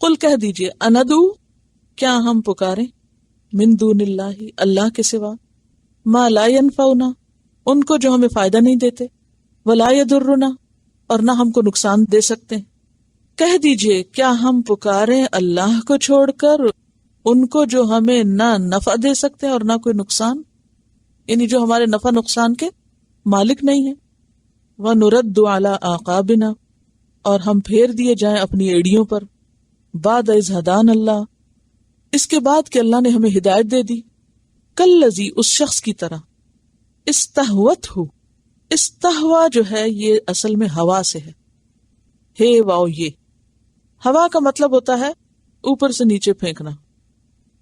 قل کہہ دیجئے اندعو کیا ہم پکاریں من دون اللہ اللہ کے سوا ما لا ینفعنا ان کو جو ہمیں فائدہ نہیں دیتے ولا یضرنا اور نہ ہم کو نقصان دے سکتے ہیں. کہہ دیجئے کیا ہم پکاریں اللہ کو چھوڑ کر ان کو جو ہمیں نہ نفع دے سکتے ہیں اور نہ کوئی نقصان، یعنی جو ہمارے نفع نقصان کے مالک نہیں ہیں. وَنُرَدُّ عَلَىٰ أَعْقَابِنَا اور ہم پھیر دیے جائیں اپنی ایڑیوں پر بعد اذ ہدانا اللہ اس کے بعد کہ اللہ نے ہمیں ہدایت دے دی. کالذی اس شخص کی طرح استہوتہ استہوا جو ہے یہ اصل میں ہوا سے ہے واؤ یہ ہوا کا مطلب ہوتا ہے اوپر سے نیچے پھینکنا.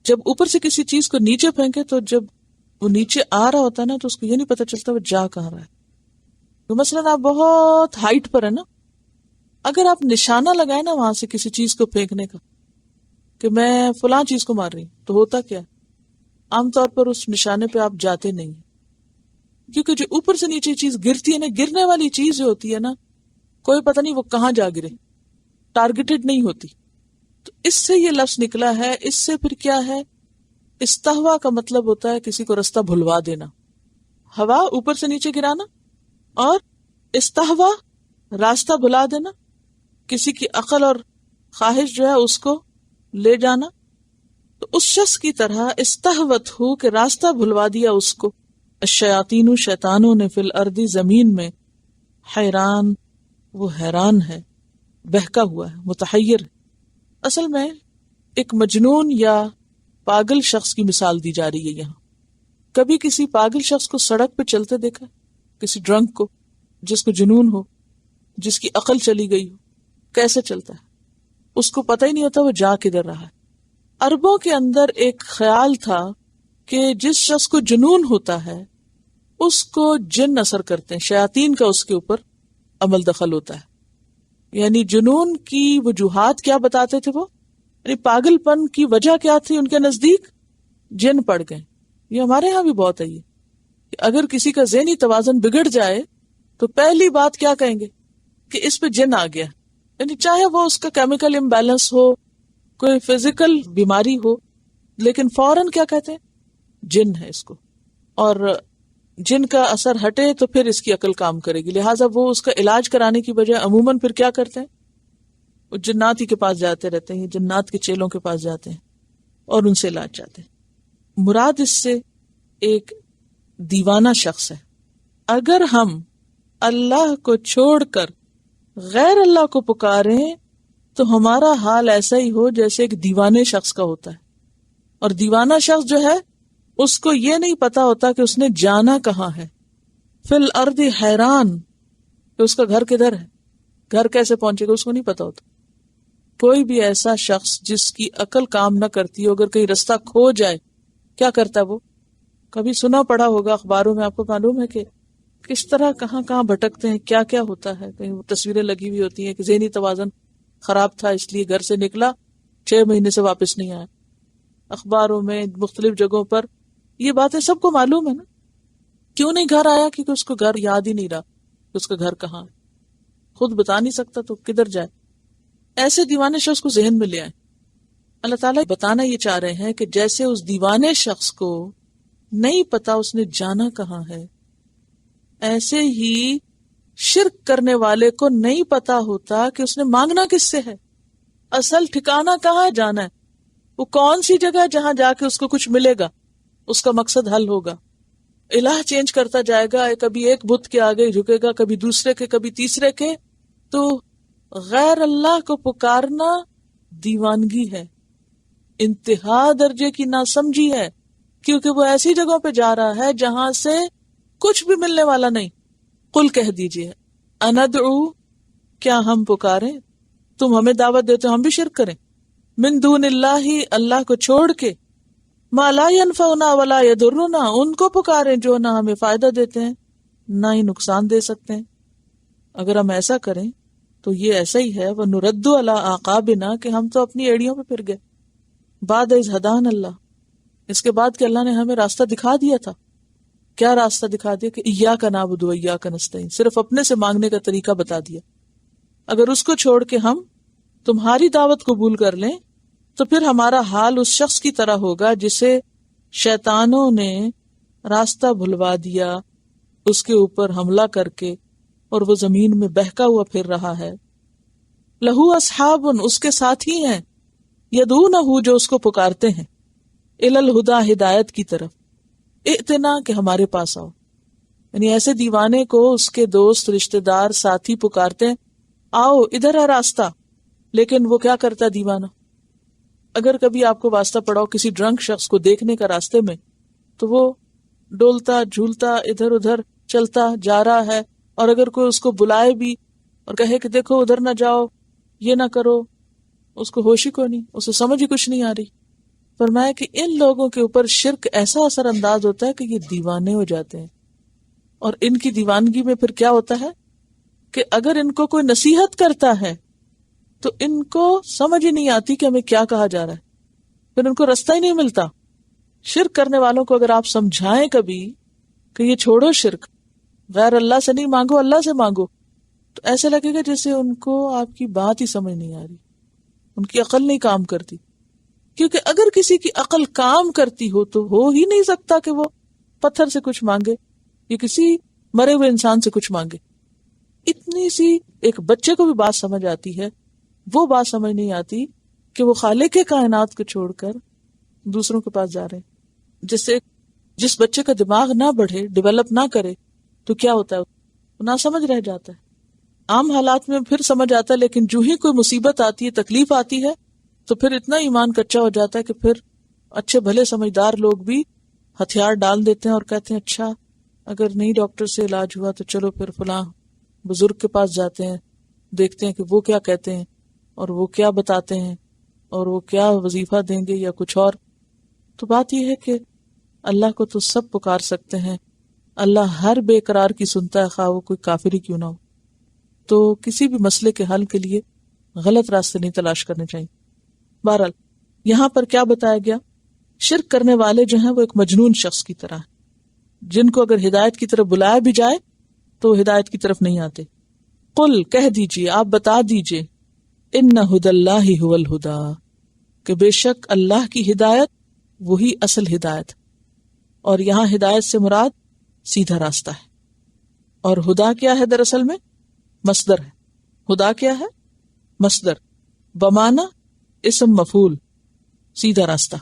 جب اوپر سے کسی چیز کو نیچے پھینکے تو جب وہ نیچے آ رہا ہوتا ہے نا تو اس کو یہ نہیں پتا چلتا وہ جا کہاں رہا ہے. تو مثلاً آپ بہت ہائٹ پر ہے نا، اگر آپ نشانہ لگائے نا وہاں سے کسی چیز کو پھینکنے کا کہ میں فلاں چیز کو مار رہی ہوں، تو ہوتا کیا عام طور پر اس نشانے پہ آپ جاتے نہیں، کیونکہ جو اوپر سے نیچے چیز گرتی ہے نا، گرنے والی چیز جو ہوتی ہے نا کوئی پتہ نہیں وہ کہاں جا گرے، ٹارگیٹڈ نہیں ہوتی. تو اس سے یہ لفظ نکلا ہے. اس سے پھر کیا ہے، استہوا کا مطلب ہوتا ہے کسی کو رستہ بھلوا دینا. ہوا اوپر سے نیچے گرانا اور استہوا راستہ بھلا دینا، کسی کی عقل اور خواہش جو ہے اس کو لے جانا. تو اس شخص کی طرح استہوت ہو کہ راستہ بھلوا دیا اس کو الشیاطین شیطانوں نے فی الارض زمین میں حیران وہ حیران ہے، بہکا ہوا ہے، متحیر ہے. اصل میں ایک مجنون یا پاگل شخص کی مثال دی جا رہی ہے یہاں. کبھی کسی پاگل شخص کو سڑک پہ چلتے دیکھا، کسی ڈرنک کو جس کو جنون ہو، جس کی عقل چلی گئی ہو، کیسے چلتا ہے، اس کو پتہ ہی نہیں ہوتا وہ جا کدھر رہا ہے. عربوں کے اندر ایک خیال تھا کہ جس شخص کو جنون ہوتا ہے اس کو جن اثر کرتے ہیں، شیاطین کا اس کے اوپر عمل دخل ہوتا ہے. یعنی جنون کی وجوہات کیا بتاتے تھے وہ، یعنی پاگل پن کی وجہ کیا تھی ان کے نزدیک، جن پڑ گئے. یہ ہمارے ہاں بھی بہت ہے یہ کہ اگر کسی کا ذہنی توازن بگڑ جائے تو پہلی بات کیا کہیں گے کہ اس پہ جن آ گیا. یعنی چاہے وہ اس کا کیمیکل امبیلنس ہو، کوئی فزیکل بیماری ہو، لیکن فوراً کیا کہتے ہیں جن ہے اس کو، اور جن کا اثر ہٹے تو پھر اس کی عقل کام کرے گی. لہٰذا وہ اس کا علاج کرانے کی بجائے عموماً پھر کیا کرتے ہیں، وہ جنات ہی کے پاس جاتے رہتے ہیں، جنات کے چیلوں کے پاس جاتے ہیں اور ان سے علاج چاہتے ہیں. مراد اس سے ایک دیوانہ شخص ہے. اگر ہم اللہ کو چھوڑ کر غیر اللہ کو پکاریں تو ہمارا حال ایسا ہی ہو جیسے ایک دیوانے شخص کا ہوتا ہے. اور دیوانہ شخص جو ہے اس کو یہ نہیں پتا ہوتا کہ اس نے جانا کہاں ہے. فی الارض حیران کہ اس کا گھر کدھر ہے، گھر کیسے پہنچے گا اس کو نہیں پتا ہوتا. کوئی بھی ایسا شخص جس کی عقل کام نہ کرتی ہو، اگر کہیں رستہ کھو جائے کیا کرتا ہے وہ، کبھی سنا پڑا ہوگا اخباروں میں، آپ کو معلوم ہے کہ کس طرح کہاں کہاں بھٹکتے ہیں، کیا کیا ہوتا ہے. کہیں تصویریں لگی ہوئی ہوتی ہیں کہ ذہنی توازن خراب تھا اس لیے گھر سے نکلا 6 مہینے سے واپس نہیں آیا. اخباروں میں مختلف جگہوں پر یہ باتیں سب کو معلوم ہے نا. کیوں نہیں گھر آیا؟ کیونکہ اس کو گھر یاد ہی نہیں رہا کہ اس کا گھر کہاں ہے. خود بتا نہیں سکتا تو کدھر جائے. ایسے دیوانے شخص کو ذہن میں لے آئے. اللہ تعالیٰ بتانا یہ چاہ رہے ہیں کہ جیسے اس دیوانے شخص کو نہیں پتا اس نے جانا کہاں ہے، ایسے ہی شرک کرنے والے کو نہیں پتا ہوتا کہ اس نے مانگنا کس سے ہے، اصل ٹھکانہ کہاں جانا ہے، وہ کون سی جگہ جہاں جا کے اس کو کچھ ملے گا، اس کا مقصد حل ہوگا. الہ چینج کرتا جائے گا، کبھی ایک بت کے آگے جھکے گا، کبھی دوسرے کے، کبھی تیسرے کے. تو غیر اللہ کو پکارنا دیوانگی ہے، انتہا درجے کی ناسمجھی ہے، کیونکہ وہ ایسی جگہوں پہ جا رہا ہے جہاں سے کچھ بھی ملنے والا نہیں. قل کہہ دیجئے اندعو کیا ہم پکاریں، تم ہمیں دعوت دیتے ہو ہم بھی شرک کریں، من دون اللہ اللہ کو چھوڑ کے، ما لا ینفعنا ولا یضرنا ان کو پکاریں جو نہ ہمیں فائدہ دیتے ہیں نہ ہی نقصان دے سکتے ہیں. اگر ہم ایسا کریں تو یہ ایسا ہی ہے وَنُرَدُّ عَلَىٰ أَعْقَابِنَا کہ ہم تو اپنی ایڑیوں پہ پھر گئے. بعد اذ ہدانا اللہ اس کے بعد کہ اللہ نے ہمیں راستہ دکھا دیا تھا. کیا راستہ دکھا دیا کہ ایاک نعبد و ایاک نستعین، صرف اپنے سے مانگنے کا طریقہ بتا دیا. اگر اس کو چھوڑ کے ہم تمہاری دعوت قبول کر لیں تو پھر ہمارا حال اس شخص کی طرح ہوگا جسے شیطانوں نے راستہ بھلوا دیا، اس کے اوپر حملہ کر کے، اور وہ زمین میں بہکا ہوا پھر رہا ہے۔ لہو اصحاب، اس کے ساتھی ہیں، یدعونہ، جو اس کو پکارتے ہیں، الی الہدی، ہدایت کی طرف، ائتنا، کہ ہمارے پاس آؤ۔ یعنی ایسے دیوانے کو اس کے دوست، رشتہ دار، ساتھی پکارتے ہیں، آؤ ادھر ہے راستہ، لیکن وہ کیا کرتا ہے دیوانہ؟ اگر کبھی آپ کو واسطہ پڑاؤ کسی ڈرنک شخص کو دیکھنے کا راستے میں، تو وہ ڈولتا جھولتا ادھر ادھر چلتا جا رہا ہے، اور اگر کوئی اس کو بلائے بھی اور کہے کہ دیکھو ادھر نہ جاؤ، یہ نہ کرو، اس کو ہوش ہی کو نہیں، اسے سمجھ ہی کچھ نہیں آ رہی۔ فرمایا کہ ان لوگوں کے اوپر شرک ایسا اثر انداز ہوتا ہے کہ یہ دیوانے ہو جاتے ہیں، اور ان کی دیوانگی میں پھر کیا ہوتا ہے کہ اگر ان کو کوئی نصیحت کرتا ہے تو ان کو سمجھ ہی نہیں آتی کہ ہمیں کیا کہا جا رہا ہے، پھر ان کو رستہ ہی نہیں ملتا۔ شرک کرنے والوں کو اگر آپ سمجھائیں کبھی کہ یہ چھوڑو شرک، غیر اللہ سے نہیں مانگو، اللہ سے مانگو، تو ایسے لگے گا جیسے ان کو آپ کی بات ہی سمجھ نہیں آ رہی، ان کی عقل نہیں کام کرتی۔ کیونکہ اگر کسی کی عقل کام کرتی ہو تو ہو ہی نہیں سکتا کہ وہ پتھر سے کچھ مانگے یا کسی مرے ہوئے انسان سے کچھ مانگے۔ اتنی سی ایک بچے کو بھی بات سمجھ آتی ہے، وہ بات سمجھ نہیں آتی کہ وہ خالق کائنات کو چھوڑ کر دوسروں کے پاس جا رہے ہیں۔ جس بچے کا دماغ نہ بڑھے، ڈیولپ نہ کرے، تو کیا ہوتا ہے، وہ نہ سمجھ رہ جاتا ہے۔ عام حالات میں پھر سمجھ آتا ہے، لیکن جو ہی کوئی مصیبت آتی ہے، تکلیف آتی ہے، تو پھر اتنا ایمان کچا ہو جاتا ہے کہ پھر اچھے بھلے سمجھدار لوگ بھی ہتھیار ڈال دیتے ہیں اور کہتے ہیں اچھا اگر نہیں ڈاکٹر سے علاج ہوا تو چلو پھر فلاں بزرگ کے پاس جاتے ہیں، دیکھتے ہیں کہ وہ کیا کہتے ہیں اور وہ کیا بتاتے ہیں اور وہ کیا وظیفہ دیں گے یا کچھ اور۔ تو بات یہ ہے کہ اللہ کو تو سب پکار سکتے ہیں، اللہ ہر بے قرار کی سنتا ہے، خواہ وہ کوئی کافر ہی کیوں نہ ہو۔ تو کسی بھی مسئلے کے حل کے لیے غلط راستے نہیں تلاش کرنے چاہیے۔ بہرحال یہاں پر کیا بتایا گیا، شرک کرنے والے جو ہیں وہ ایک مجنون شخص کی طرح ہیں، جن کو اگر ہدایت کی طرف بلایا بھی جائے تو وہ ہدایت کی طرف نہیں آتے۔ قل، کہہ دیجئے، آپ بتا دیجئے، ان ھدی اللہ ھو الھدی، کہ بے شک اللہ کی ہدایت وہی اصل ہدایت، اور یہاں ہدایت سے مراد سیدھا راستہ ہے۔ اور ہدا کیا ہے؟ دراصل میں مصدر ہے۔ ہدا کیا ہے؟ مصدر، بمانا اسم مفعول، سیدھا راستہ،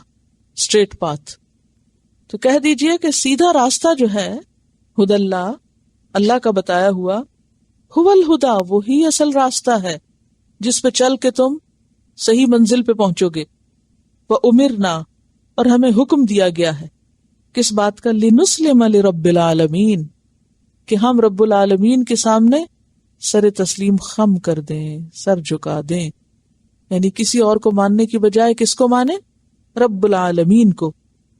اسٹریٹ پاتھ۔ تو کہہ دیجئے کہ سیدھا راستہ جو ہے، ہدی اللہ، اللہ کا بتایا ہوا، ھو الھدی، وہی اصل راستہ ہے جس پہ چل کے تم صحیح منزل پہ پہنچو گے۔ وَأُمِرْنَا، اور ہمیں حکم دیا گیا ہے، کس بات کا؟ لِنُسْلِمَ لِرَبِّ الْعَالَمِينَ، کہ ہم رب العالمین کے سامنے سر تسلیم خم کر دیں، سر جھکا دیں، یعنی کسی اور کو ماننے کی بجائے کس کو مانے؟ رب العالمین کو۔